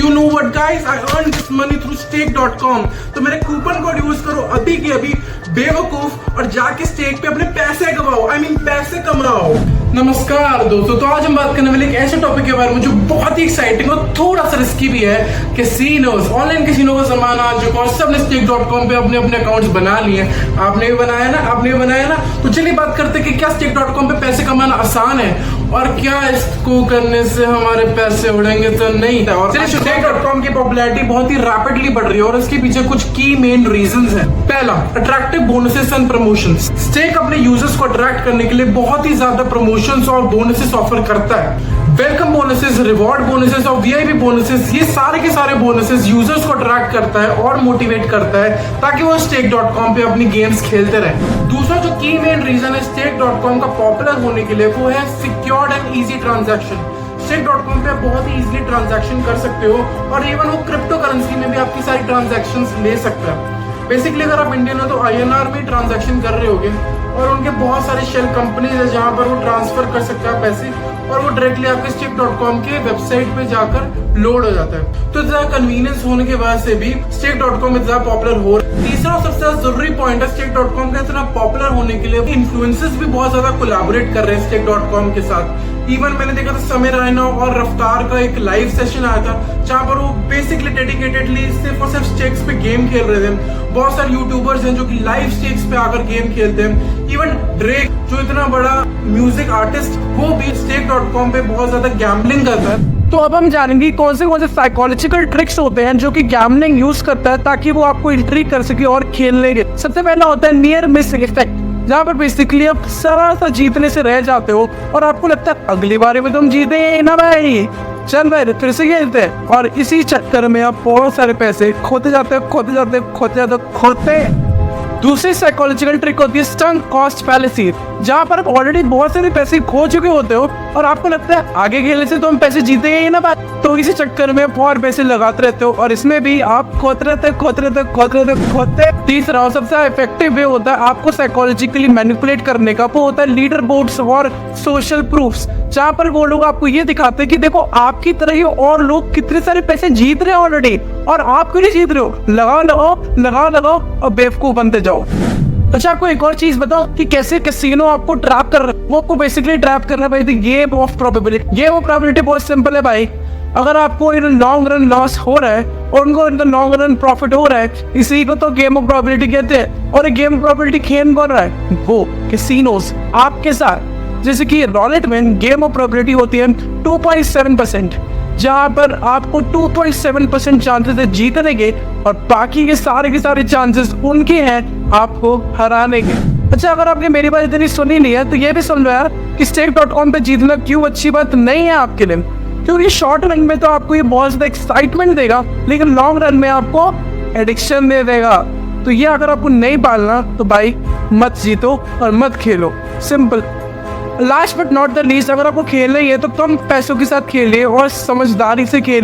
You know what guys, I earned this money through stake.com। तो मेरे coupon code use करो अभी के अभी बेवकूफ और जाके स्टेक पे अपने पैसे कमाओ, पैसे कमाओ। नमस्कार दोस्तों, तो आज हम बात करने वाले एक ऐसे टॉपिक के बारे में जो बहुत ही एक्साइटिंग और थोड़ा सा रिस्की भी है। कैसीनोस, ऑनलाइन कैसीनो का जमाना आ चुका है। सबने stake.com पे अपने अपने अकाउंट्स बना लिए। आपने भी बनाया ना। तो चलिए बात करते हैं कि क्या stake.com पे पैसे कमाना आसान है और क्या इसको करने से हमारे पैसे उड़ेंगे तो नहीं। और stake.com की पॉपुलैरिटी बहुत ही रैपिडली बढ़ रही है और इसके पीछे कुछ की मेन रीजंस हैं। पहला, attractive bonuses and promotions. Stake अपने यूजर्स को अट्रैक्ट करने के लिए बहुत ही ज्यादा प्रमोशंस और बोनसेस ऑफर करता है। वेलकम बोनसेस, रिवॉर्ड बोनसेस और वीआईपी बोनसेस, ये सारे के सारे बोनसेस यूजर्स को अट्रैक्ट करता है और मोटिवेट करता है ताकि वो stake.com पे अपनी गेम्स खेलते रहे। दूसरा जो की मेन रीजन है stake.com का पॉपुलर होने के लिए वो है secured and easy transaction. stake.com पे आप बहुत ही इजीली ट्रांजैक्शन कर सकते हो और इवन वो क्रिप्टो करेंसी में भी आपकी सारी ट्रांजैक्शंस ले सकता है। बेसिकली अगर आप इंडियन हो तो INR में ट्रांजैक्शन कर रहे होगे और उनके बहुत सारे शेल कंपनीज है जहां पर वो ट्रांसफर कर सकते हैं पैसे और वो डायरेक्टली आपके stake.com के वेबसाइट पे जाकर लोड हो जाता है। तो इतना कन्वीनियंस होने के वजह से भी stake.com इतना पॉपुलर हो रहा है। तीसरा और सबसे ज्यादा जरूरी पॉइंट है stake.com का इतना पॉपुलर होने के लिए इन्फ्लुएंसर्स भी बहुत ज्यादा कोलैबोरेट कर रहे हैं stake.com के साथ। इवन मैंने देखा था समय रैना और रफ्तार का एक लाइव सेशन आया था जहां पर वो बेसिकली डेडिकेटेडली सिर्फ और सिर्फ स्टेक्स पे गेम खेल रहे थे। बहुत सारे यूट्यूबर्स हैं जो कि लाइव स्टेक्स पे आकर गेम खेलते हैं। इवन ड्रेक जो इतना बड़ा म्यूजिक आर्टिस्ट, वो भी stake.com पे बहुत ज्यादा गैम्बलिंग करता है। तो अब हम जानेंगे कौन से साइकोलॉजिकल ट्रिक्स होते हैं जो कि गैम्बलिंग यूज करता है ताकि वो आपको इंट्रिग कर सके और खेलने के। सबसे पहला होता है नियर मिस इफेक्ट, जहाँ पर बेसिकली आप सरासर जीतने से रह जाते हो और आपको लगता है अगली बारी में तुम जीते ना भाई, चल भाई फिर से खेलते हैं, और इसी चक्कर में आप बहुत सारे पैसे खोते जाते। दूसरी साइकोलॉजिकल ट्रिक होती है संक कॉस्ट फैलेसी, जहाँ पर आप ऑलरेडी बहुत सारे पैसे खो चुके होते हो और आपको लगता है आगे खेलने से तो हम पैसे जीतेंगे ही ना, तो इसी चक्कर में और पैसे लगाते रहते हो और इसमें भी आप खोते रहते। तीसरा और सबसे इफेक्टिव वे होता है आपको साइकोलॉजिकली मैनिपुलेट करने का, वो होता है लीडर बोर्ड्स और सोशल प्रूफ्स, जहाँ पर वो लोग आपको ये दिखाते हैं कि देखो आपकी तरह ही और लोग कितने सारे पैसे जीत रहे हैं ऑलरेडी और आप क्यों नहीं जीत रहे हो। लगाओ और बेवकूफ बनते जाओ। अच्छा, आपको एक और चीज बताओ कि कैसे कैसीनो आपको ट्रैप कर रहा है। वो आपको बेसिकली ट्रैप कर रहा है भाई game of probability. Game of probability बहुत सिंपल है भाई। अगर आपको इन लॉन्ग रन लॉस हो रहा है और उनको इन लॉन्ग रन प्रॉफिट हो रहा है, इसी को तो गेम ऑफ प्रोबेबिलिटी कहते हैं। और गेम ऑफ प्रोबेबिलिटी खेल कौन रहा है? वो कैसीनोस आपके साथ। जैसे कि रॉलेट में गेम ऑफ प्रोबेबिलिटी होती है 2.7%, जहाँ पर आपको 2.7% चांसेस है जीतने के और बाकी के सारे चांसेस उनके हैं आपको हराने के। अच्छा, अगर आपने मेरी बात इतनी सुनी नहीं है तो ये भी सुन लो यार कि stake.com पे जीतना क्यों अच्छी बात नहीं है आपके लिए, क्योंकि शॉर्ट रन में तो आपको ये बहुत ज्यादा एक्साइटमेंट देगा लेकिन लॉन्ग रन में आपको एडिक्शन दे देगा। तो ये अगर आपको नहीं पालना तो भाई मत जीतो और मत खेलो, simple. Last but not the least, अगर आपको खेलना ही है तो कम पैसों के साथ खेलिए और समझदारी से खेलिए।